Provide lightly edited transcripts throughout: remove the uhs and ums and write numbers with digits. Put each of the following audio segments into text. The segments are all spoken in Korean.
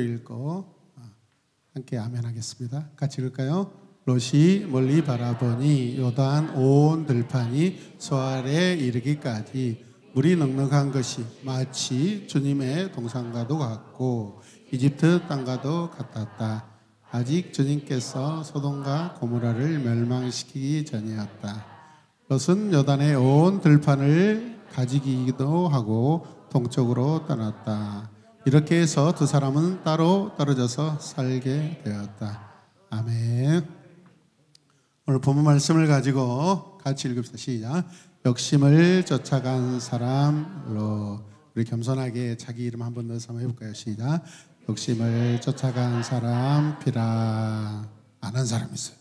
읽고 함께 아멘 하겠습니다. 같이 읽을까요? 롯이 멀리 바라보니 요단 온 들판이 소알에 이르기까지 물이 넉넉한 것이 마치 주님의 동산과도 같고 이집트 땅과도 같았다. 아직 주님께서 소돔과 고모라를 멸망시키기 전이었다. 롯은 요단의 온 들판을 가지기도 하고 동쪽으로 떠났다. 이렇게 해서 두 사람은 따로 떨어져서 살게 되었다. 아멘. 오늘 본문 말씀을 가지고 같이 읽읍시다. 시작. 욕심을 쫓아간 사람로. 우리 겸손하게 자기 이름 한 번 넣어서 한번 해볼까요? 시작. 욕심을 쫓아간 사람 피라. 아는 사람 있어요.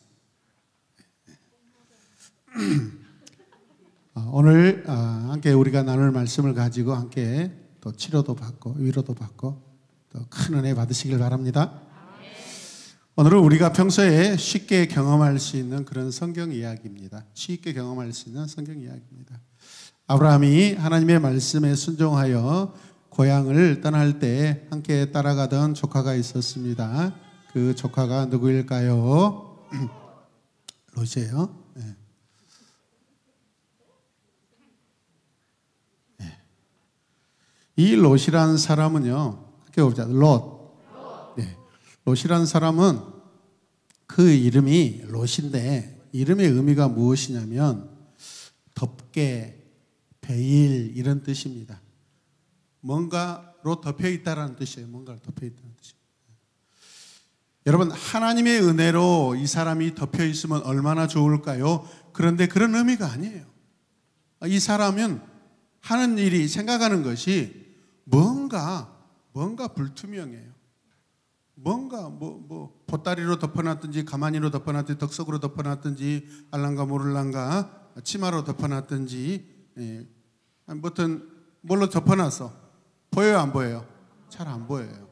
오늘 함께 우리가 나눌 말씀을 가지고 함께 또 치료도 받고 위로도 받고 또 큰 은혜 받으시길 바랍니다. 오늘은 우리가 평소에 쉽게 경험할 수 있는 그런 성경 이야기입니다. 쉽게 경험할 수 있는 성경 이야기입니다. 아브라함이 하나님의 말씀에 순종하여 고향을 떠날 때 함께 따라가던 조카가 있었습니다. 그 조카가 누구일까요? 롯이에요. 네. 이 롯이라는 사람은요, 함께 봅시다. 롯. 네. 롯이라는 사람은 그 이름이 롯인데 이름의 의미가 무엇이냐면 덮개, 베일 이런 뜻입니다. 뭔가로 덮여 있다라는 뜻이에요. 뭔가로 덮여 있다는 뜻이에요. 여러분, 하나님의 은혜로 이 사람이 덮여 있으면 얼마나 좋을까요? 그런데 그런 의미가 아니에요. 이 사람은 하는 일이, 생각하는 것이 뭔가 불투명해요. 뭔가 보따리로 덮어놨든지 가마니로 덮어놨든지 덕석으로 덮어놨든지 알랑가 모를랑가 치마로 덮어놨든지 아무튼 뭘로 덮어놨어? 보여요 안 보여요? 잘 안 보여요.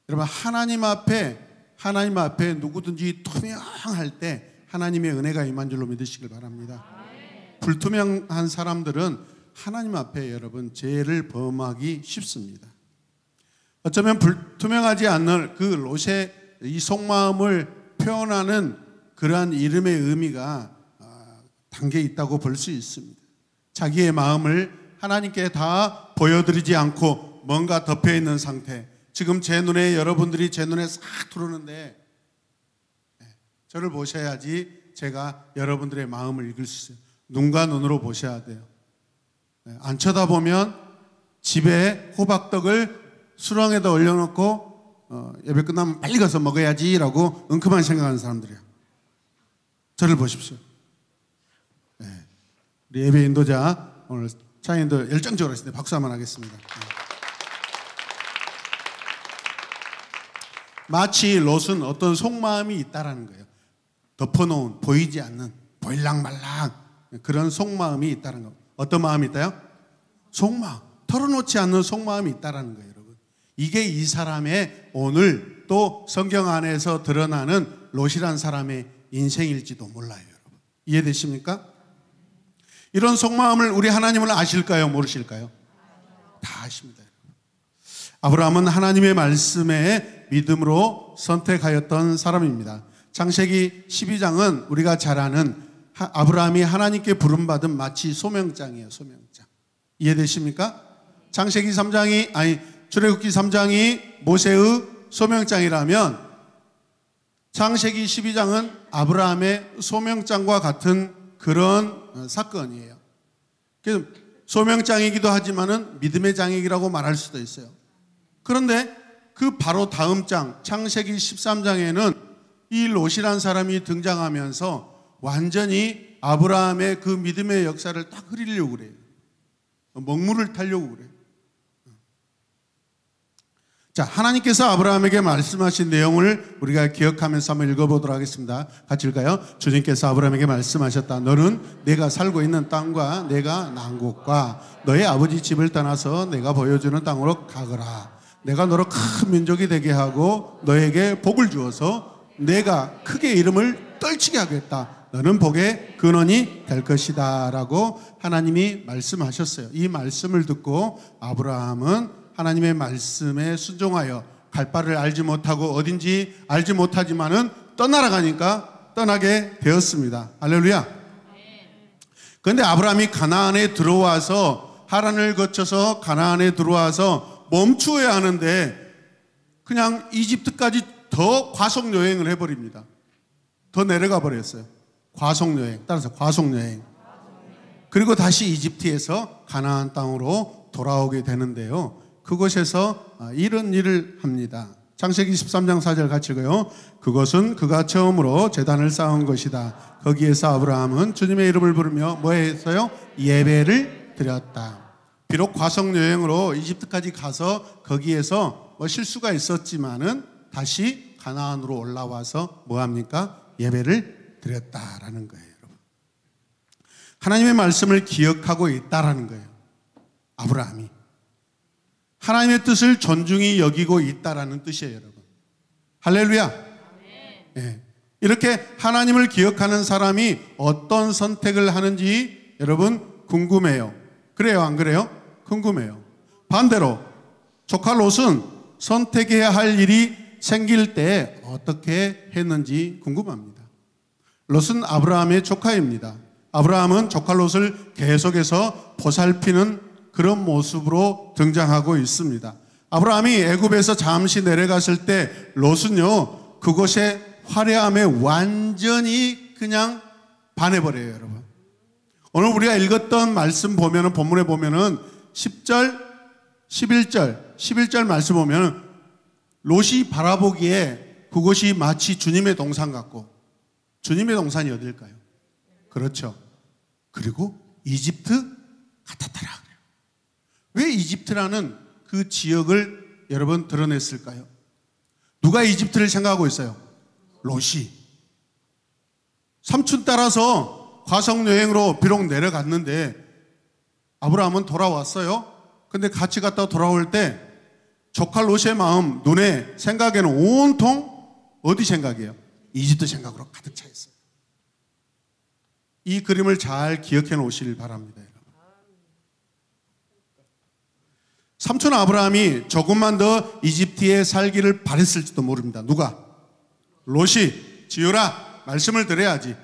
여러분, 하나님 앞에 누구든지 투명할 때 하나님의 은혜가 임한 줄로 믿으시길 바랍니다. 불투명한 사람들은 하나님 앞에 여러분 죄를 범하기 쉽습니다. 어쩌면 불투명하지 않는 그 롯의 이 속마음을 표현하는 그러한 이름의 의미가 담겨 있다고 볼 수 있습니다. 자기의 마음을 하나님께 다 보여드리지 않고 뭔가 덮여 있는 상태. 지금 제 눈에, 여러분들이 제 눈에 싹 들어오는데 저를 보셔야지 제가 여러분들의 마음을 읽을 수 있어요. 눈과 눈으로 보셔야 돼요. 안 쳐다보면 집에 호박떡을 수렁에다 올려놓고 예배 끝나면 빨리 가서 먹어야지라고 은큼한 생각하는 사람들이에요. 저를 보십시오. 우리 예배 인도자 오늘 차인도 열정적으로 하시는데 박수 한번 하겠습니다. 마치 롯은 어떤 속마음이 있다라는 거예요. 덮어놓은, 보이지 않는, 보일랑말랑 그런 속마음이 있다는 거. 어떤 마음이 있다요? 속마음. 털어놓지 않는 속마음이 있다는 거예요, 여러분. 이게 이 사람의 오늘 또 성경 안에서 드러나는 롯이라는 사람의 인생일지도 몰라요, 여러분. 이해되십니까? 이런 속마음을 우리 하나님을 아실까요? 모르실까요? 다 아십니다, 여러분. 아브라함은 하나님의 말씀에 믿음으로 선택하였던 사람입니다. 창세기 12장은 우리가 잘 아는 아브라함이 하나님께 부름받은 마치 소명장이에요. 소명장. 이해되십니까? 창세기 3장이 출애굽기 3장이 모세의 소명장이라면 창세기 12장은 아브라함의 소명장과 같은 그런 사건이에요. 그래서 소명장이기도 하지만은 믿음의 장이라고 말할 수도 있어요. 그런데 그 바로 다음 장 창세기 13장에는 이 롯이라는 사람이 등장하면서 완전히 아브라함의 그 믿음의 역사를 딱 흐리려고 그래요. 먹물을 타려고 그래요. 자, 하나님께서 아브라함에게 말씀하신 내용을 우리가 기억하면서 한번 읽어보도록 하겠습니다. 같이 읽어요. 주님께서 아브라함에게 말씀하셨다. 너는 내가 살고 있는 땅과 내가 난 곳과 너의 아버지 집을 떠나서 내가 보여주는 땅으로 가거라. 내가 너로 큰 민족이 되게 하고 너에게 복을 주어서 내가 크게 이름을 떨치게 하겠다. 너는 복의 근원이 될 것이다 라고 하나님이 말씀하셨어요. 이 말씀을 듣고 아브라함은 하나님의 말씀에 순종하여 갈 바를 알지 못하고 어딘지 알지 못하지만은 떠나라가니까 떠나게 되었습니다. 할렐루야. 그런데 아브라함이 가나안에 들어와서 하란을 거쳐서 가나안에 들어와서 멈추어야 하는데 그냥 이집트까지 더 과속 여행을 해버립니다. 더 내려가 버렸어요. 과속 여행. 따라서 과속 여행. 그리고 다시 이집트에서 가나안 땅으로 돌아오게 되는데요. 그곳에서 이런 일을 합니다. 창세기 13장 4절 같이 읽어요. 그것은 그가 처음으로 제단을 쌓은 것이다. 거기에서 아브라함은 주님의 이름을 부르며 뭐 했어요? 예배를 드렸다. 비록 과속 여행으로 이집트까지 가서 거기에서 뭐 실수가 있었지만은 다시 가나안으로 올라와서 뭐 합니까? 예배를 드렸다라는 거예요, 여러분. 하나님의 말씀을 기억하고 있다라는 거예요. 아브라함이 하나님의 뜻을 존중히 여기고 있다라는 뜻이에요, 여러분. 할렐루야. 네. 이렇게 하나님을 기억하는 사람이 어떤 선택을 하는지 여러분 궁금해요. 그래요, 안 그래요? 궁금해요. 반대로 조카 롯은 선택해야 할 일이 생길 때 어떻게 했는지 궁금합니다. 롯은 아브라함의 조카입니다. 아브라함은 조카 롯을 계속해서 보살피는 그런 모습으로 등장하고 있습니다. 아브라함이 애굽에서 잠시 내려갔을 때 롯은요 그곳의 화려함에 완전히 그냥 반해버려요, 여러분. 오늘 우리가 읽었던 말씀 보면은 본문에 보면은 10절, 11절 말씀 보면은 롯이 바라보기에 그곳이 마치 주님의 동산 같고, 주님의 동산이 어딜까요? 그렇죠. 그리고 이집트 같았더라. 왜 이집트라는 그 지역을 여러분 드러냈을까요? 누가 이집트를 생각하고 있어요? 롯이. 삼촌 따라서 과속 여행으로 비록 내려갔는데 아브라함은 돌아왔어요. 근데 같이 갔다 돌아올 때 조카 롯의 마음, 눈에, 생각에는 온통 어디 생각이에요? 이집트 생각으로 가득 차 있어요. 이 그림을 잘 기억해 놓으시길 바랍니다. 삼촌 아브라함이 조금만 더 이집트에 살기를 바랬을지도 모릅니다. 누가? 롯이. 지효라, 말씀을 들어야지.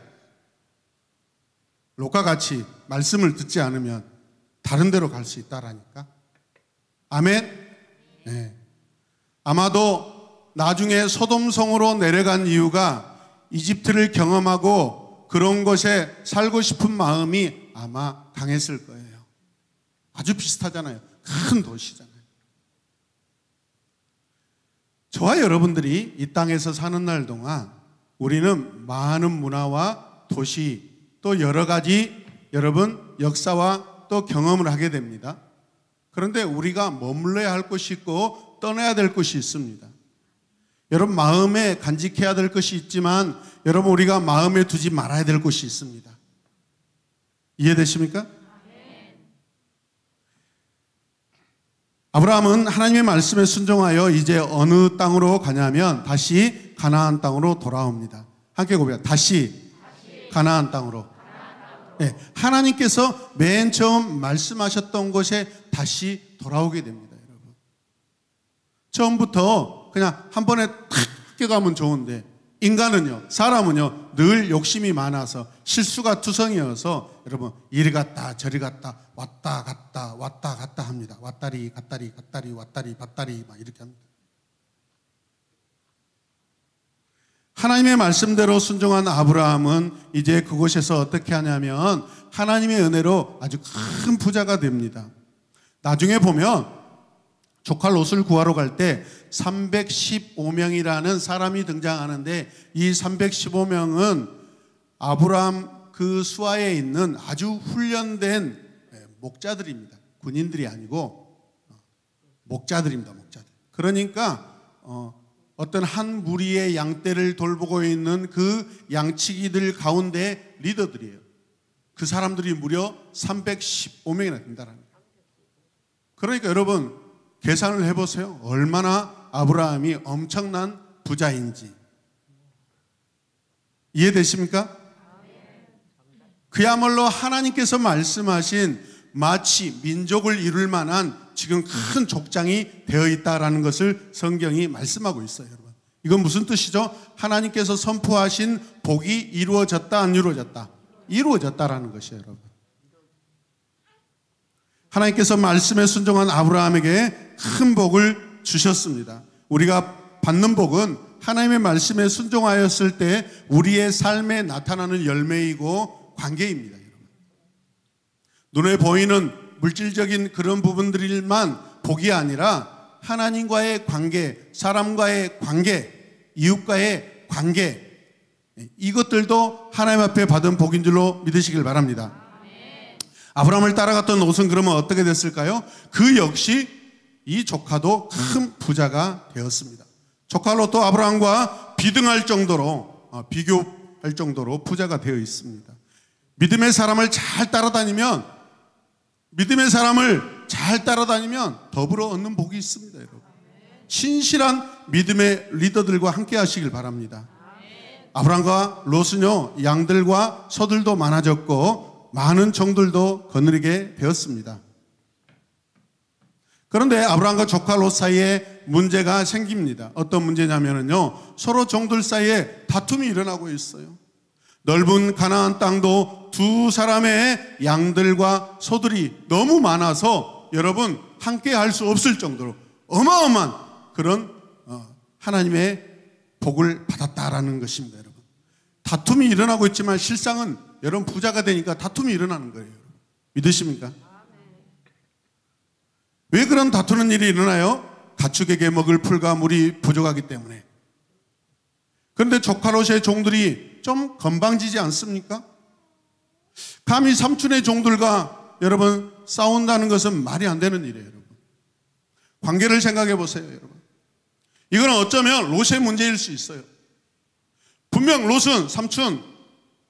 롯과 같이 말씀을 듣지 않으면 다른 데로 갈 수 있다라니까. 아멘. 네. 아마도 나중에 소돔성으로 내려간 이유가 이집트를 경험하고 그런 곳에 살고 싶은 마음이 아마 강했을 거예요. 아주 비슷하잖아요. 큰 도시잖아요. 저와 여러분들이 이 땅에서 사는 날 동안 우리는 많은 문화와 도시 또 여러 가지 여러분 역사와 또 경험을 하게 됩니다. 그런데 우리가 머물러야 할 곳이 있고 떠나야 될 곳이 있습니다. 여러분 마음에 간직해야 될 것이 있지만 여러분 우리가 마음에 두지 말아야 될 곳이 있습니다. 이해되십니까? 아브라함은 하나님의 말씀에 순종하여 이제 어느 땅으로 가냐면 다시 가나안 땅으로 돌아옵니다. 함께 고백합니다. 다시 가나안 땅으로. 네, 하나님께서 맨 처음 말씀하셨던 곳에 다시 돌아오게 됩니다, 여러분. 처음부터 그냥 한 번에 탁 뛰어가면 좋은데 인간은요, 사람은요 늘 욕심이 많아서 실수가 투성이어서 여러분 이리 갔다 저리 갔다 왔다 갔다 합니다. 왔다리 갔다리 왔다리 막 이렇게 합니다. 하나님의 말씀대로 순종한 아브라함은 이제 그곳에서 어떻게 하냐면 하나님의 은혜로 아주 큰 부자가 됩니다. 나중에 보면 조카 롯을 구하러 갈 때 315명이라는 사람이 등장하는데 이 315명은 아브라함 그 수하에 있는 아주 훈련된 목자들입니다. 군인들이 아니고 목자들입니다. 목자들. 그러니까 어떤 한 무리의 양떼를 돌보고 있는 그 양치기들 가운데 리더들이에요. 그 사람들이 무려 315명이나 된다는 거예요. 그러니까 여러분 계산을 해보세요. 얼마나 아브라함이 엄청난 부자인지. 이해되십니까? 그야말로 하나님께서 말씀하신 마치 민족을 이룰 만한 지금 큰 족장이 되어 있다라는 것을 성경이 말씀하고 있어요, 여러분. 이건 무슨 뜻이죠? 하나님께서 선포하신 복이 이루어졌다, 안 이루어졌다? 이루어졌다라는 것이에요, 여러분. 하나님께서 말씀에 순종한 아브라함에게 큰 복을 주셨습니다. 우리가 받는 복은 하나님의 말씀에 순종하였을 때 우리의 삶에 나타나는 열매이고 관계입니다, 여러분. 눈에 보이는 물질적인 그런 부분들만 복이 아니라 하나님과의 관계, 사람과의 관계, 이웃과의 관계, 이것들도 하나님 앞에 받은 복인 줄로 믿으시길 바랍니다. 아브라함을 따라갔던 롯은 그러면 어떻게 됐을까요? 그 역시 이 조카도 큰 부자가 되었습니다. 조카 롯도 아브라함과 비등할 정도로, 비교할 정도로 부자가 되어 있습니다. 믿음의 사람을 잘 따라다니면 더불어 얻는 복이 있습니다, 여러분. 신실한 믿음의 리더들과 함께 하시길 바랍니다. 아브라함과 롯은요, 양들과 소들도 많아졌고 많은 종들도 거느리게 되었습니다. 그런데 아브라함과 조카 롯 사이에 문제가 생깁니다. 어떤 문제냐면요, 서로 종들 사이에 다툼이 일어나고 있어요. 넓은 가나안 땅도 두 사람의 양들과 소들이 너무 많아서 여러분 함께 할 수 없을 정도로 어마어마한 그런 하나님의 복을 받았다라는 것입니다, 여러분. 다툼이 일어나고 있지만 실상은 여러분 부자가 되니까 다툼이 일어나는 거예요. 믿으십니까? 왜 그런 다투는 일이 일어나요? 가축에게 먹을 풀과 물이 부족하기 때문에. 그런데 조카 롯의 종들이 좀 건방지지 않습니까? 감히 삼촌의 종들과 여러분 싸운다는 것은 말이 안 되는 일이에요, 여러분. 관계를 생각해 보세요, 여러분. 이거는 어쩌면 롯의 문제일 수 있어요. 분명 롯은 삼촌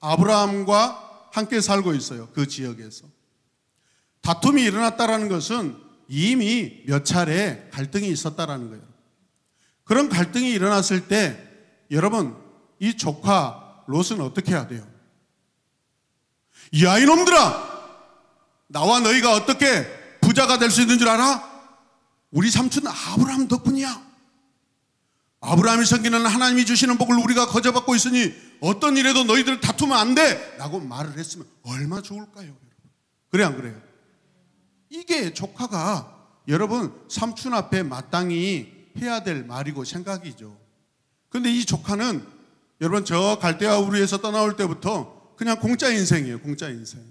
아브라함과 함께 살고 있어요, 그 지역에서. 다툼이 일어났다는 것은 이미 몇 차례 갈등이 있었다라는 거예요. 그런 갈등이 일어났을 때 여러분 이 조카 롯은 어떻게 해야 돼요? 야, 이놈들아, 나와 너희가 어떻게 부자가 될 수 있는 줄 알아? 우리 삼촌 아브라함 덕분이야. 아브라함이 섬기는 하나님이 주시는 복을 우리가 거저받고 있으니 어떤 일에도 너희들 다투면 안 돼 라고 말을 했으면 얼마나 좋을까요? 그래 안 그래요? 이게 조카가 여러분 삼촌 앞에 마땅히 해야 될 말이고 생각이죠. 그런데 이 조카는 여러분 저 갈대아 우르에서 떠나올 때부터 그냥 공짜 인생이에요. 공짜 인생.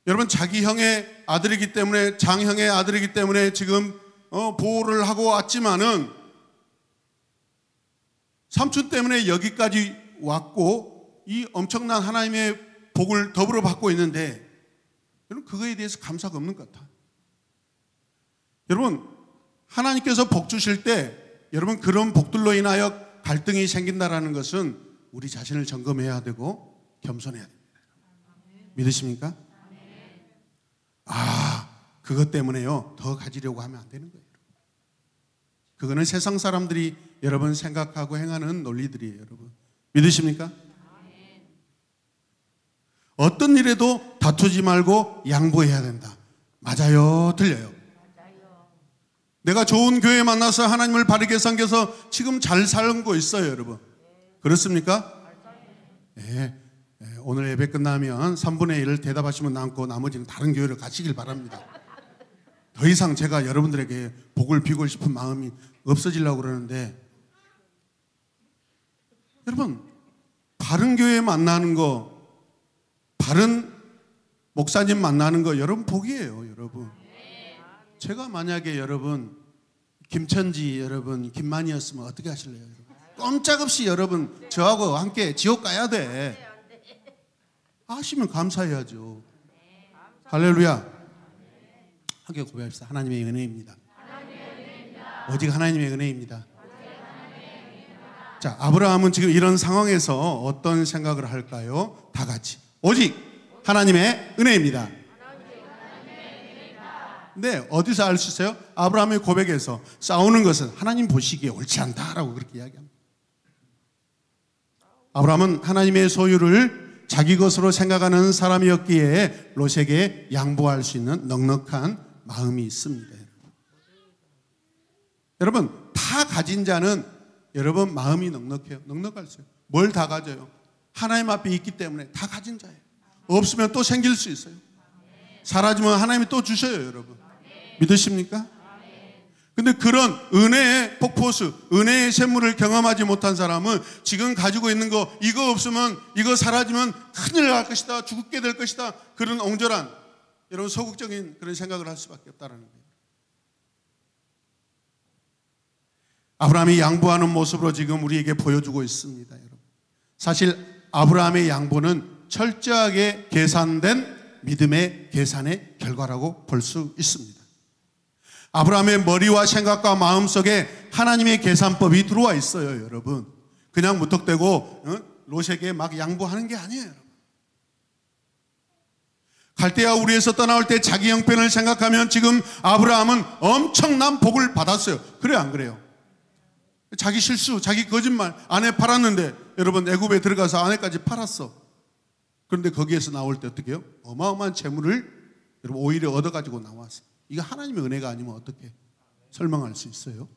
여러분 자기 형의 아들이기 때문에, 장형의 아들이기 때문에 지금 보호를 하고 왔지만은 삼촌 때문에 여기까지 왔고 이 엄청난 하나님의 복을 더불어 받고 있는데 여러분 그거에 대해서 감사가 없는 것 같아요. 여러분 하나님께서 복 주실 때 여러분 그런 복들로 인하여 갈등이 생긴다라는 것은 우리 자신을 점검해야 되고 겸손해야 됩니다. 믿으십니까? 그것 때문에요 더 가지려고 하면 안 되는 거예요. 그거는 세상 사람들이 여러분 생각하고 행하는 논리들이에요, 여러분. 믿으십니까? 어떤 일에도 다투지 말고 양보해야 된다. 맞아요? 틀려요? 내가 좋은 교회 만나서 하나님을 바르게 섬겨서 지금 잘 살고 있어요, 여러분. 그렇습니까? 네. 오늘 예배 끝나면 3분의 1을 대답하시면 남고 나머지는 다른 교회로 가시길 바랍니다. 더 이상 제가 여러분들에게 복을 비고 싶은 마음이 없어지려고 그러는데 여러분 바른 교회 만나는 거, 바른 목사님 만나는 거 여러분 복이에요, 여러분. 제가 만약에 여러분 김천지 여러분 김만이었으면 어떻게 하실래요? 여러분? 꼼짝없이 여러분 저하고 함께 지옥 가야 돼 하시면 감사해야죠. 할렐루야. 함께 고백합시다. 하나님의 은혜입니다. 오직 하나님의 은혜입니다. 자, 아브라함은 지금 이런 상황에서 어떤 생각을 할까요? 다 같이 오직 하나님의 은혜입니다. 네, 어디서 알 수 있어요? 아브라함의 고백에서 싸우는 것은 하나님 보시기에 옳지 않다라고 그렇게 이야기합니다. 아브라함은 하나님의 소유를 자기 것으로 생각하는 사람이었기에 롯에게 양보할 수 있는 넉넉한 마음이 있습니다. 여러분, 다 가진 자는 여러분 마음이 넉넉해요. 넉넉할 수 있어요. 뭘 다 가져요? 하나님 앞에 있기 때문에 다 가진 자예요. 없으면 또 생길 수 있어요. 사라지면 하나님이 또 주셔요, 여러분. 믿으십니까? 근데 그런 은혜의 폭포수, 은혜의 샘물을 경험하지 못한 사람은 지금 가지고 있는 거, 이거 없으면, 이거 사라지면 큰일 날 것이다, 죽게 될 것이다, 그런 옹졸한, 여러분 소극적인 그런 생각을 할 수밖에 없다는 거예요. 아브라함이 양보하는 모습으로 지금 우리에게 보여주고 있습니다, 여러분. 사실 아브라함의 양보는 철저하게 계산된 믿음의 계산의 결과라고 볼 수 있습니다. 아브라함의 머리와 생각과 마음속에 하나님의 계산법이 들어와 있어요, 여러분. 그냥 무턱대고 롯에게 막 양보하는 게 아니에요, 여러분. 갈대아 우리에서 떠나올 때 자기 형편을 생각하면 지금 아브라함은 엄청난 복을 받았어요. 그래요, 안 그래요? 자기 실수, 자기 거짓말, 아내 팔았는데 여러분 애굽에 들어가서 아내까지 팔았어. 그런데 거기에서 나올 때 어떻게 해요? 어마어마한 재물을 여러분 오히려 얻어가지고 나왔어요. 이거 하나님의 은혜가 아니면 어떻게 설명할 수 있어요?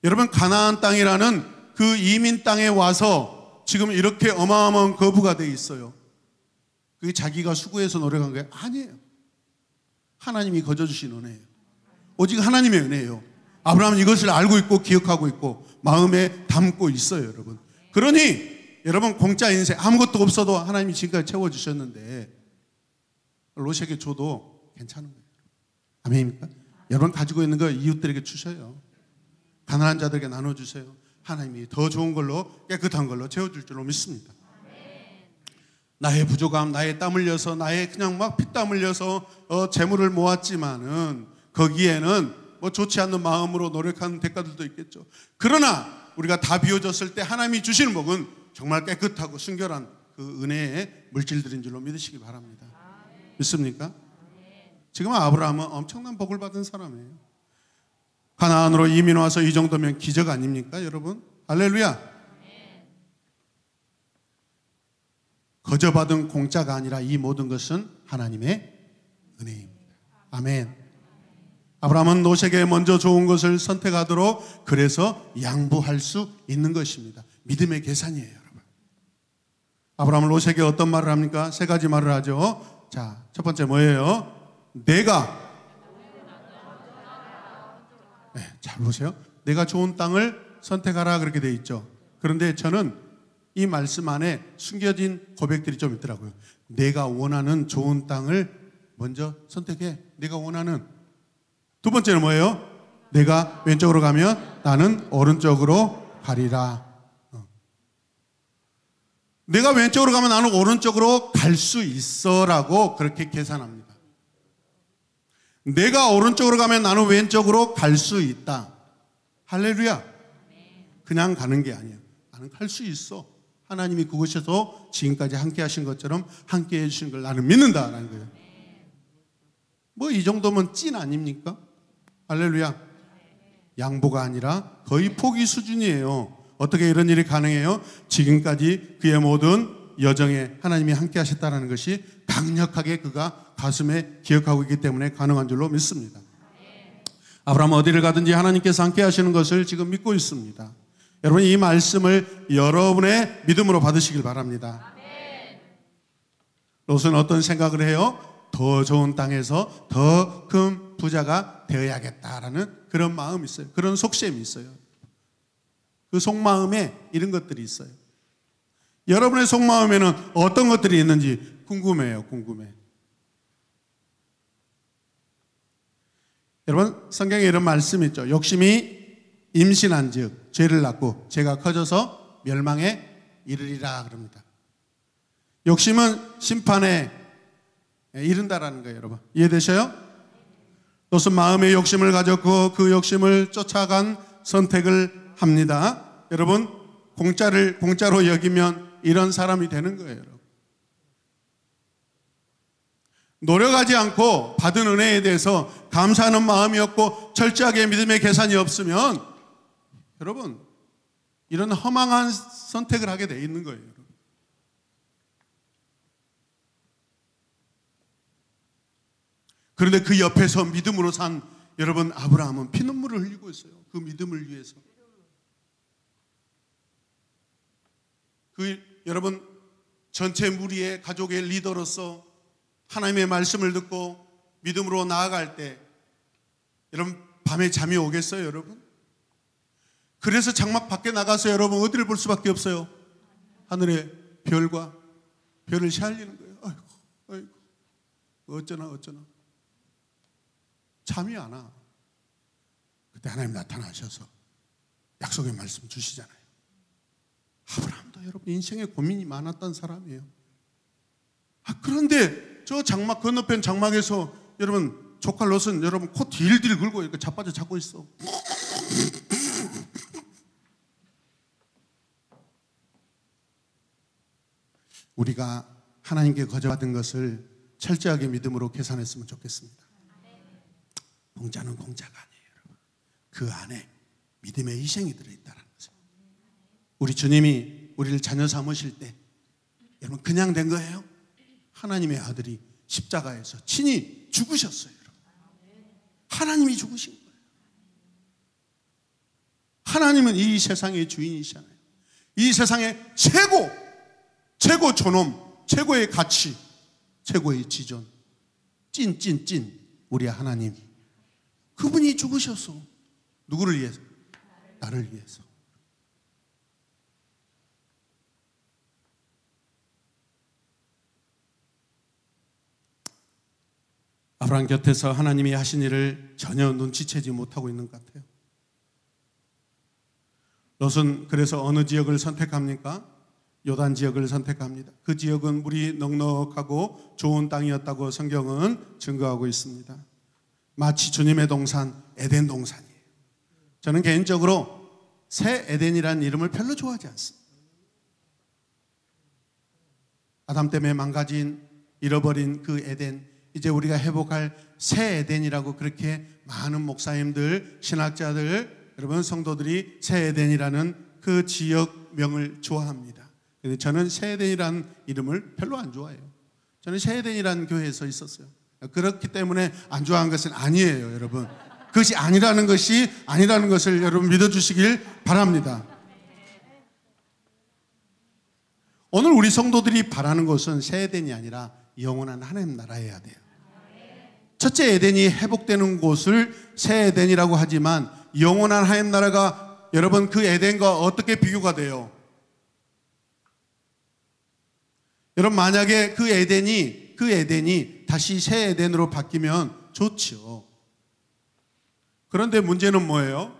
여러분, 가나안 땅이라는 그 이민 땅에 와서 지금 이렇게 어마어마한 거부가 돼 있어요. 그게 자기가 수고해서 노력한 게 아니에요. 하나님이 거저주신 은혜예요. 오직 하나님의 은혜예요. 아브라함은 이것을 알고 있고 기억하고 있고 마음에 담고 있어요, 여러분. 그러니 여러분 공짜 인생 아무것도 없어도 하나님이 지금까지 채워주셨는데 롯에게 줘도 괜찮은 거예요. 아멘입니까? 여러분 가지고 있는 거 이웃들에게 주셔요. 가난한 자들에게 나눠주세요. 하나님이 더 좋은 걸로 깨끗한 걸로 채워줄 줄로 믿습니다. 나의 부족함, 나의 땀 흘려서 나의 그냥 막 피땀 흘려서 재물을 모았지만은 거기에는 뭐 좋지 않는 마음으로 노력하는 대가들도 있겠죠. 그러나 우리가 다 비워졌을 때 하나님이 주시는 복은 정말 깨끗하고 순결한 그 은혜의 물질들인 줄로 믿으시기 바랍니다. 믿습니까? 지금 아브라함은 엄청난 복을 받은 사람이에요. 가나안으로 이민 와서 이 정도면 기적 아닙니까, 여러분? 할렐루야. 거저받은 공짜가 아니라 이 모든 것은 하나님의 은혜입니다. 아멘. 아브라함은 롯에게 먼저 좋은 것을 선택하도록 그래서 양보할 수 있는 것입니다. 믿음의 계산이에요, 여러분. 아브라함은 롯에게 어떤 말을 합니까? 세 가지 말을 하죠. 자, 첫 번째 뭐예요? 내가 잘 보세요. 내가 좋은 땅을 선택하라 그렇게 돼 있죠. 그런데 저는 이 말씀 안에 숨겨진 고백들이 좀 있더라고요. 내가 원하는 좋은 땅을 먼저 선택해. 내가 원하는. 두 번째는 뭐예요? 내가 왼쪽으로 가면 나는 오른쪽으로 가리라. 내가 왼쪽으로 가면 나는 오른쪽으로 갈 수 있어라고 그렇게 계산합니다. 내가 오른쪽으로 가면 나는 왼쪽으로 갈 수 있다. 할렐루야. 그냥 가는 게 아니에요. 나는 갈 수 있어. 하나님이 그곳에서 지금까지 함께 하신 것처럼 함께 해주신 걸 나는 믿는다라는 거예요. 뭐 이 정도면 찐 아닙니까? 할렐루야. 양보가 아니라 거의 포기 수준이에요. 어떻게 이런 일이 가능해요? 지금까지 그의 모든 여정에 하나님이 함께 하셨다는 것이 강력하게 그가 가슴에 기억하고 있기 때문에 가능한 줄로 믿습니다. 아브라함은 어디를 가든지 하나님께서 함께 하시는 것을 지금 믿고 있습니다. 여러분 이 말씀을 여러분의 믿음으로 받으시길 바랍니다. 롯은 어떤 생각을 해요? 더 좋은 땅에서 더 큰 부자가 되어야겠다라는 그런 마음이 있어요. 그런 속셈이 있어요. 그 속마음에 이런 것들이 있어요. 여러분의 속마음에는 어떤 것들이 있는지 궁금해요. 궁금해. 여러분 성경에 이런 말씀이 있죠. 욕심이 임신한 즉 죄를 낳고 죄가 커져서 멸망에 이르리라 그럽니다. 욕심은 심판에 이른다라는 거예요. 여러분 이해되셔요? 롯은 마음의 욕심을 가졌고 그 욕심을 쫓아간 선택을 합니다. 여러분 공짜로 여기면 이런 사람이 되는 거예요. 여러분. 노력하지 않고 받은 은혜에 대해서 감사하는 마음이 없고 철저하게 믿음의 계산이 없으면 여러분 이런 허망한 선택을 하게 돼 있는 거예요. 여러분. 그런데 그 옆에서 믿음으로 산 여러분 아브라함은 피눈물을 흘리고 있어요. 그 믿음을 위해서. 여러분 전체 무리의 가족의 리더로서 하나님의 말씀을 듣고 믿음으로 나아갈 때 여러분 밤에 잠이 오겠어요, 여러분? 그래서 장막 밖에 나가서 여러분 어디를 볼 수밖에 없어요? 하늘의 별과 별을 샤알리는 거예요. 아이고, 아이고, 어쩌나. 잠이 안 와. 그때 하나님 나타나셔서 약속의 말씀 주시잖아요. 아브라함도 여러분 인생에 고민이 많았던 사람이에요. 그런데 저 장막 건너편 장막에서 여러분 조카 롯은 여러분 코 딜딜 긁고 이렇게 자빠져 자고 있어. 우리가 하나님께 거저받은 것을 철저하게 믿음으로 계산했으면 좋겠습니다. 공짜는 공짜가 아니에요, 여러분. 그 안에 믿음의 희생이 들어있다는 거죠. 우리 주님이 우리를 자녀 삼으실 때 여러분 그냥 된 거예요? 하나님의 아들이 십자가에서 친히 죽으셨어요, 여러분. 하나님이 죽으신 거예요. 하나님은 이 세상의 주인이시잖아요. 이 세상의 최고 존엄, 최고의 가치, 최고의 지존, 찐 우리 하나님, 그분이 죽으셨어. 누구를 위해서? 나를 위해서. 아브라함 곁에서 하나님이 하신 일을 전혀 눈치채지 못하고 있는 것 같아요. 롯은 그래서 어느 지역을 선택합니까? 요단 지역을 선택합니다. 그 지역은 물이 넉넉하고 좋은 땅이었다고 성경은 증거하고 있습니다. 마치 주님의 동산 에덴 동산이에요. 저는 개인적으로 새 에덴이라는 이름을 별로 좋아하지 않습니다. 아담 때문에 망가진 잃어버린 그 에덴, 이제 우리가 회복할 새 에덴이라고 그렇게 많은 목사님들, 신학자들, 여러분 성도들이 새 에덴이라는 그 지역명을 좋아합니다. 근데 저는 새 에덴이라는 이름을 별로 안 좋아해요. 저는 새 에덴이라는 교회에서 있었어요. 그렇기 때문에 안 좋아하는 것은 아니에요, 여러분. 그것이 아니라는 것을 여러분 믿어주시길 바랍니다. 오늘 우리 성도들이 바라는 것은 새 에덴이 아니라 영원한 하나님 나라여야 돼요. 첫째 에덴이 회복되는 곳을 새 에덴이라고 하지만 영원한 하나님 나라가 여러분 그 에덴과 어떻게 비교가 돼요? 여러분 만약에 그 에덴이 다시 새 에덴으로 바뀌면 좋죠. 그런데 문제는 뭐예요?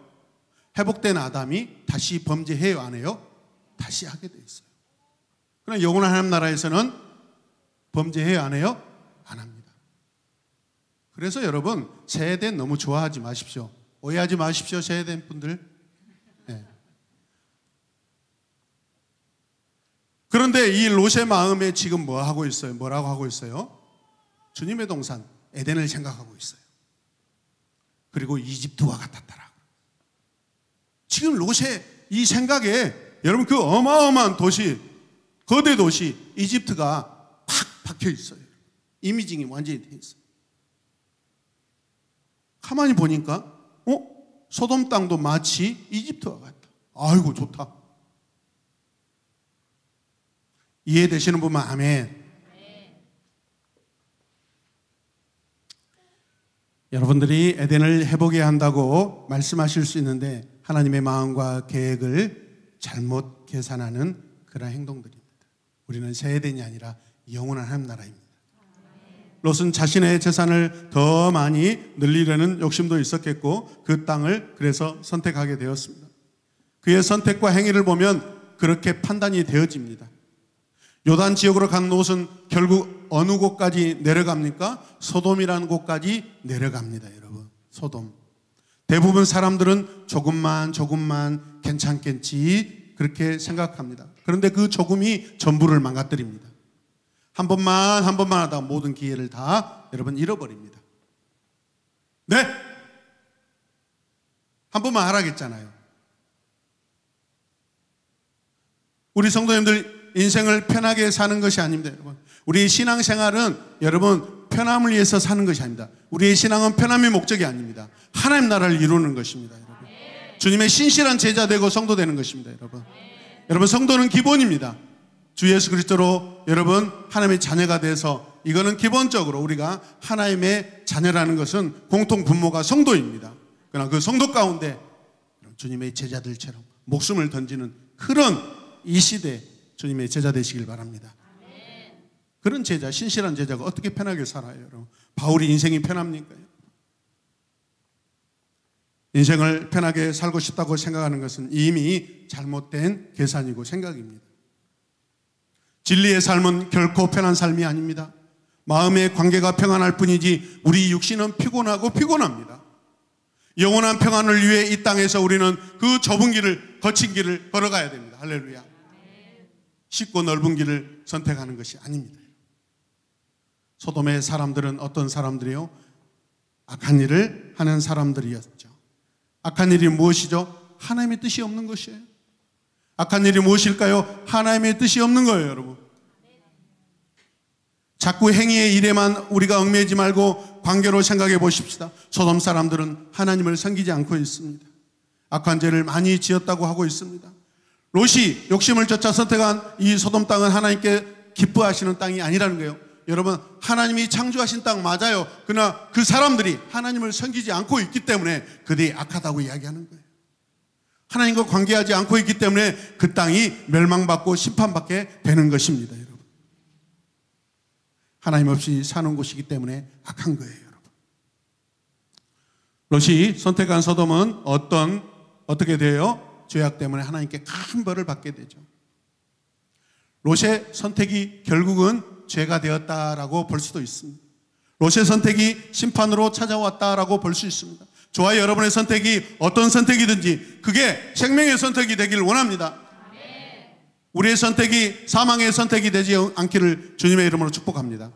회복된 아담이 다시 범죄해요, 안 해요? 다시 하게 돼 있어요. 그러나 영원한 하나님 나라에서는 범죄해요, 안 해요? 안 합니다. 그래서 여러분 새 에덴 너무 좋아하지 마십시오. 오해하지 마십시오, 새 에덴 분들. 네. 그런데 이 롯의 마음에 지금 뭐 하고 있어요? 뭐라고 하고 있어요? 주님의 동산 에덴을 생각하고 있어요. 그리고 이집트와 같았더라. 지금 롯의 이 생각에 여러분 그 어마어마한 도시, 거대 도시 이집트가 팍 박혀 있어요. 이미징이 완전히 돼 있어요. 가만히 보니까 소돔 땅도 마치 이집트와 같다. 아이고 좋다. 이해되시는 분만 아멘. 여러분들이 에덴을 회복해야 한다고 말씀하실 수 있는데 하나님의 마음과 계획을 잘못 계산하는 그런 행동들입니다. 우리는 새 에덴이 아니라 영원한 하나님 나라입니다. 롯은 자신의 재산을 더 많이 늘리려는 욕심도 있었겠고 그 땅을 그래서 선택하게 되었습니다. 그의 선택과 행위를 보면 그렇게 판단이 되어집니다. 요단 지역으로 간 롯은 결국 어느 곳까지 내려갑니까? 소돔이라는 곳까지 내려갑니다, 여러분. 소돔. 대부분 사람들은 조금만 괜찮겠지 그렇게 생각합니다. 그런데 그 조금이 전부를 망가뜨립니다. 한 번만 하다가 모든 기회를 다 여러분 잃어버립니다. 네? 한 번만 하라겠잖아요. 우리 성도님들 인생을 편하게 사는 것이 아닙니다, 여러분. 우리 신앙생활은 여러분 편함을 위해서 사는 것이 아닙니다. 우리의 신앙은 편함이 목적이 아닙니다. 하나님 나라를 이루는 것입니다, 여러분. 주님의 신실한 제자 되고 성도 되는 것입니다, 여러분. 여러분, 성도는 기본입니다. 주 예수 그리스도로 여러분 하나님의 자녀가 돼서, 이거는 기본적으로 우리가 하나님의 자녀라는 것은 공통 분모가 성도입니다. 그러나 그 성도 가운데 주님의 제자들처럼 목숨을 던지는 그런 이 시대 주님의 제자 되시길 바랍니다. 그런 제자, 신실한 제자가 어떻게 편하게 살아요, 여러분? 바울이 인생이 편합니까? 인생을 편하게 살고 싶다고 생각하는 것은 이미 잘못된 계산이고 생각입니다. 진리의 삶은 결코 편한 삶이 아닙니다. 마음의 관계가 평안할 뿐이지 우리 육신은 피곤하고 피곤합니다. 영원한 평안을 위해 이 땅에서 우리는 그 좁은 길을, 거친 길을 걸어가야 됩니다. 할렐루야. 쉽고 넓은 길을 선택하는 것이 아닙니다. 소돔의 사람들은 어떤 사람들이요? 악한 일을 하는 사람들이었죠. 악한 일이 무엇이죠? 하나님의 뜻이 없는 것이에요. 악한 일이 무엇일까요? 하나님의 뜻이 없는 거예요, 여러분. 자꾸 행위의 일에만 우리가 얽매이지 말고 관계로 생각해 보십시다. 소돔 사람들은 하나님을 섬기지 않고 있습니다. 악한 죄를 많이 지었다고 하고 있습니다. 롯이 욕심을 쫓아 선택한 이 소돔 땅은 하나님께 기뻐하시는 땅이 아니라는 거예요. 여러분, 하나님이 창조하신 땅 맞아요. 그러나 그 사람들이 하나님을 섬기지 않고 있기 때문에 그들이 악하다고 이야기하는 거예요. 하나님과 관계하지 않고 있기 때문에 그 땅이 멸망받고 심판받게 되는 것입니다, 여러분. 하나님 없이 사는 곳이기 때문에 악한 거예요, 여러분. 롯이 선택한 소돔은 어떻게 돼요? 죄악 때문에 하나님께 큰 벌을 받게 되죠. 롯의 선택이 결국은 죄가 되었다라고 볼 수도 있습니다. 롯의 선택이 심판으로 찾아왔다라고 볼 수 있습니다. 저와 여러분의 선택이 어떤 선택이든지 그게 생명의 선택이 되기를 원합니다. 우리의 선택이 사망의 선택이 되지 않기를 주님의 이름으로 축복합니다.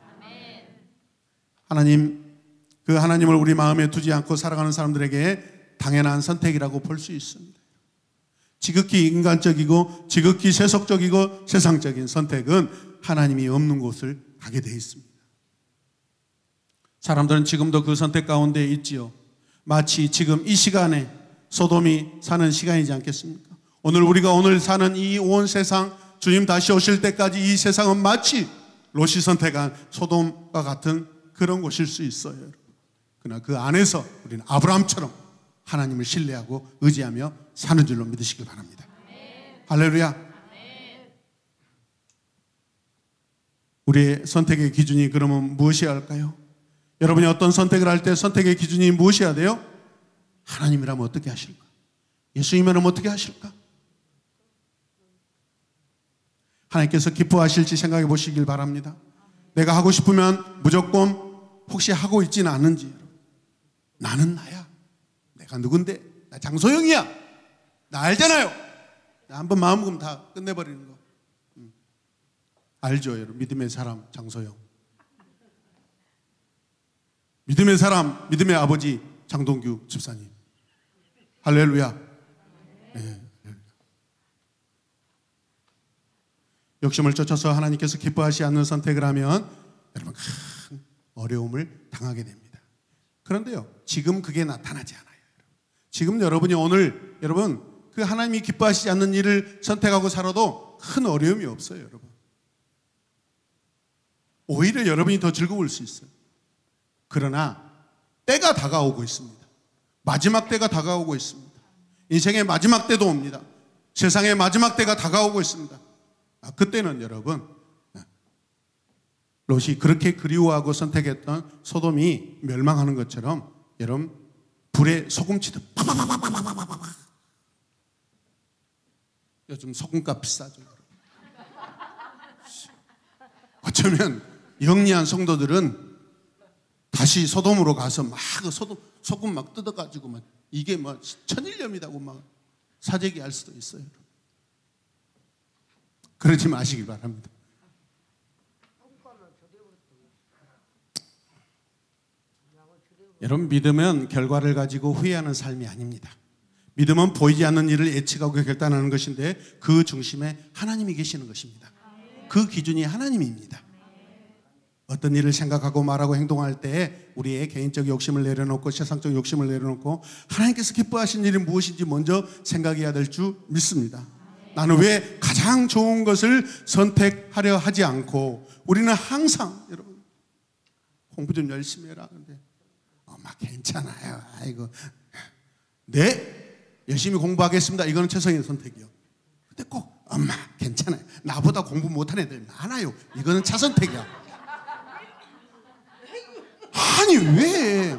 하나님, 그 하나님을 우리 마음에 두지 않고 살아가는 사람들에게 당연한 선택이라고 볼 수 있습니다. 지극히 인간적이고 지극히 세속적이고 세상적인 선택은 하나님이 없는 곳을 가게 되어 있습니다. 사람들은 지금도 그 선택 가운데 있지요. 마치 지금 이 시간에 소돔이 사는 시간이지 않겠습니까? 우리가 오늘 사는 이 온 세상, 주님 다시 오실 때까지 이 세상은 마치 롯이 선택한 소돔과 같은 그런 곳일 수 있어요. 그러나 그 안에서 우리는 아브라함처럼 하나님을 신뢰하고 의지하며 사는 줄로 믿으시길 바랍니다. 할렐루야. 우리의 선택의 기준이 그러면 무엇이어야 할까요? 여러분이 어떤 선택을 할 때 선택의 기준이 무엇이어야 돼요? 하나님이라면 어떻게 하실까? 예수님이라면 어떻게 하실까? 하나님께서 기뻐하실지 생각해 보시길 바랍니다. 내가 하고 싶으면 무조건 혹시 하고 있지는 않은지. 나는 나야. 내가 누군데? 나 장소영이야. 나 알잖아요. 한번 마음 먹으면 다 끝내버리는 거. 알죠, 여러분. 믿음의 사람 장소영. 믿음의 사람, 믿음의 아버지 장동규 집사님. 할렐루야. 네. 욕심을 쫓아서 하나님께서 기뻐하지 않는 선택을 하면 여러분 큰 어려움을 당하게 됩니다. 그런데요, 지금 그게 나타나지 않아요. 지금 여러분이 오늘 여러분 그 하나님이 기뻐하시지 않는 일을 선택하고 살아도 큰 어려움이 없어요, 여러분. 오히려 여러분이 더 즐거울 수 있어요. 그러나 때가 다가오고 있습니다. 마지막 때가 다가오고 있습니다. 인생의 마지막 때도 옵니다. 세상의 마지막 때가 다가오고 있습니다. 그때는 여러분, 롯이 그렇게 그리워하고 선택했던 소돔이 멸망하는 것처럼 여러분 불에 소금치듯 요즘 소금값 비싸죠. 어쩌면 영리한 성도들은 다시 소돔으로 가서 막 소금 막 뜯어가지고 막 이게 막 천일염이라고 막 사재기할 수도 있어요. 그러지 마시길 바랍니다. 여러분, 믿으면 결과를 가지고 후회하는 삶이 아닙니다. 믿음은 보이지 않는 일을 예측하고 결단하는 것인데 그 중심에 하나님이 계시는 것입니다. 그 기준이 하나님입니다. 어떤 일을 생각하고 말하고 행동할 때 우리의 개인적 욕심을 내려놓고 세상적 욕심을 내려놓고 하나님께서 기뻐하신 일이 무엇인지 먼저 생각해야 될 줄 믿습니다. 나는 왜 가장 좋은 것을 선택하려 하지 않고 우리는 항상 여러분 공부 좀 열심히 해라. 근데 엄마 괜찮아요. 아이고 네 열심히 공부하겠습니다. 이거는 최선의 선택이요. 근데 꼭 엄마 괜찮아요. 나보다 공부 못하는 애들 많아요. 이거는 차선택이야. 아니 왜?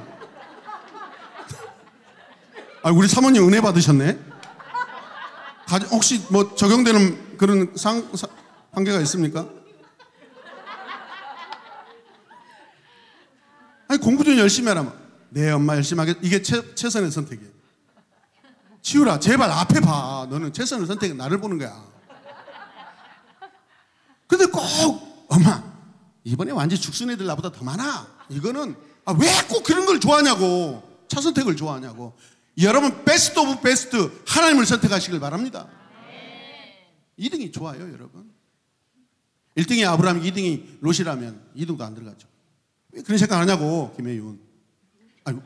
우리 사모님 은혜 받으셨네. 혹시 뭐 적용되는 그런 관계가 있습니까? 아니 공부 좀 열심히 하라면 네 엄마 열심히 하겠. 이게 최선의 선택이에요. 치우라 제발 앞에 봐. 너는 최선의 선택은 나를 보는 거야. 근데 꼭 엄마 이번에 완전 죽순 애들 나보다 더 많아. 이거는 왜 꼭 그런 걸 좋아하냐고. 차선택을 좋아하냐고. 여러분 베스트 오브 베스트 하나님을 선택하시길 바랍니다. 2등이 좋아요 여러분. 1등이 아브라함 2등이 롯이라면 2등도 안 들어가죠. 왜 그런 생각 안 하냐고 김혜윤. 아이고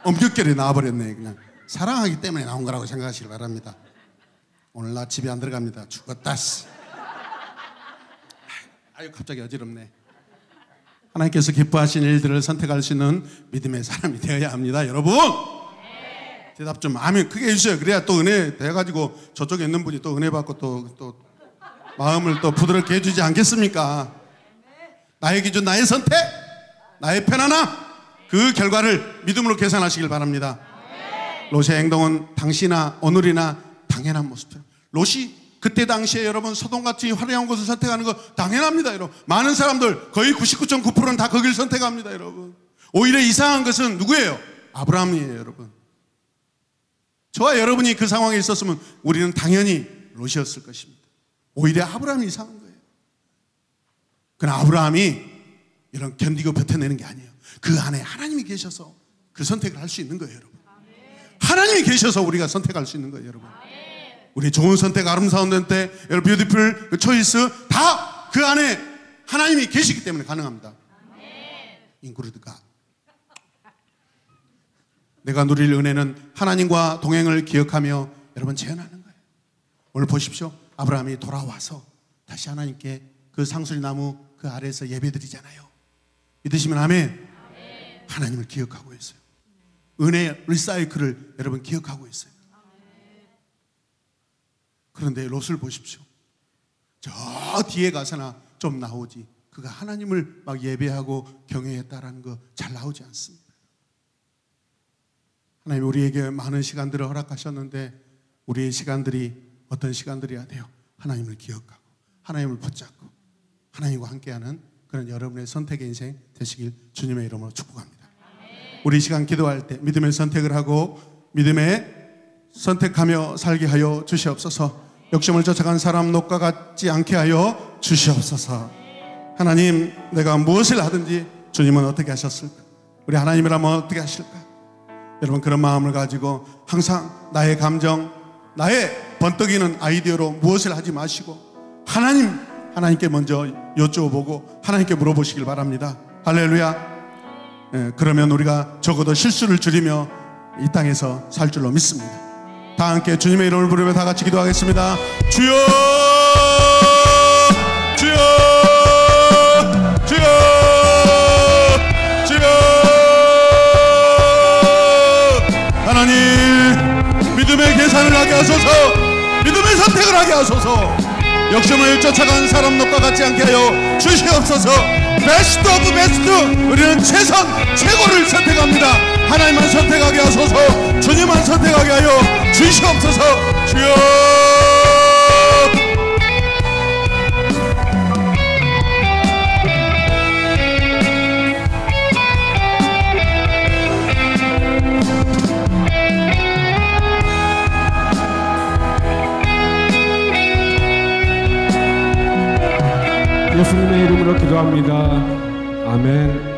엄격결에 나와버렸네. 그냥 사랑하기 때문에 나온 거라고 생각하시길 바랍니다. 오늘 나 집에 안 들어갑니다. 죽었다. 아유 갑자기 어지럽네. 하나님께서 기뻐하신 일들을 선택할 수 있는 믿음의 사람이 되어야 합니다. 여러분 대답 좀 아멘 크게 해주세요. 그래야 또 은혜 돼가지고 저쪽에 있는 분이 또 은혜 받고 또 마음을 또 부드럽게 해주지 않겠습니까? 나의 기준 나의 선택 나의 편안함 그 결과를 믿음으로 계산하시길 바랍니다. 롯의 행동은 당시나 오늘이나 당연한 모습이에요. 롯이 그때 당시에 여러분 소돔같이 화려한 곳을 선택하는 거 당연합니다. 여러분 많은 사람들 거의 99.9%는 다 거기를 선택합니다. 여러분 오히려 이상한 것은 누구예요? 아브라함이에요. 여러분 저와 여러분이 그 상황에 있었으면 우리는 당연히 롯이었을 것입니다. 오히려 아브라함이 이상한 거예요. 그러나 아브라함이 이런 견디고 버텨내는 게 아니에요. 그 안에 하나님이 계셔서 그 선택을 할 수 있는 거예요. 여러분 하나님이 계셔서 우리가 선택할 수 있는 거예요. 여러분 우리 좋은 선택 아름다운 선택 여러분 뷰티풀 초이스 다 그 안에 하나님이 계시기 때문에 가능합니다. 인크루드가 내가 누릴 은혜는 하나님과 동행을 기억하며 여러분 재현하는 거예요. 오늘 보십시오. 아브라함이 돌아와서 다시 하나님께 그 상수리 나무 그 아래에서 예배드리잖아요. 믿으시면 아멘. 하나님을 기억하고 있어요. 은혜의 리사이클을 여러분 기억하고 있어요. 그런데 롯을 보십시오. 저 뒤에 가서나 좀 나오지 그가 하나님을 막 예배하고 경외했다라는 거 잘 나오지 않습니다. 하나님 우리에게 많은 시간들을 허락하셨는데 우리의 시간들이 어떤 시간들이어야 돼요? 하나님을 기억하고 하나님을 붙잡고 하나님과 함께하는 그런 여러분의 선택의 인생 되시길 주님의 이름으로 축복합니다. 우리 시간 기도할 때 믿음의 선택을 하고 믿음의 선택하며 살게 하여 주시옵소서. 욕심을 쫓아간 사람 녹과 같지 않게 하여 주시옵소서. 하나님 내가 무엇을 하든지 주님은 어떻게 하셨을까? 우리 하나님이라면 어떻게 하실까? 여러분 그런 마음을 가지고 항상 나의 감정 나의 번뜩이는 아이디어로 무엇을 하지 마시고 하나님께 먼저 여쭤보고 하나님께 물어보시길 바랍니다. 할렐루야. 그러면 우리가 적어도 실수를 줄이며 이 땅에서 살 줄로 믿습니다. 다 함께 주님의 이름을 부르며 다 같이 기도하겠습니다. 주여 주여 주여 주여 하나님 믿음의 계산을 하게 하소서. 믿음의 선택을 하게 하소서. 욕심을 쫓아간 사람 녹과 같지 않게 하여 주시옵소서. 베스트 오브 베스트 우리는 최고를 선택합니다. 하나님만 선택하게 하소서. 주님만 선택하게 하여 주시옵소서. 주여 예수님의 이름으로 기도합니다. 아멘.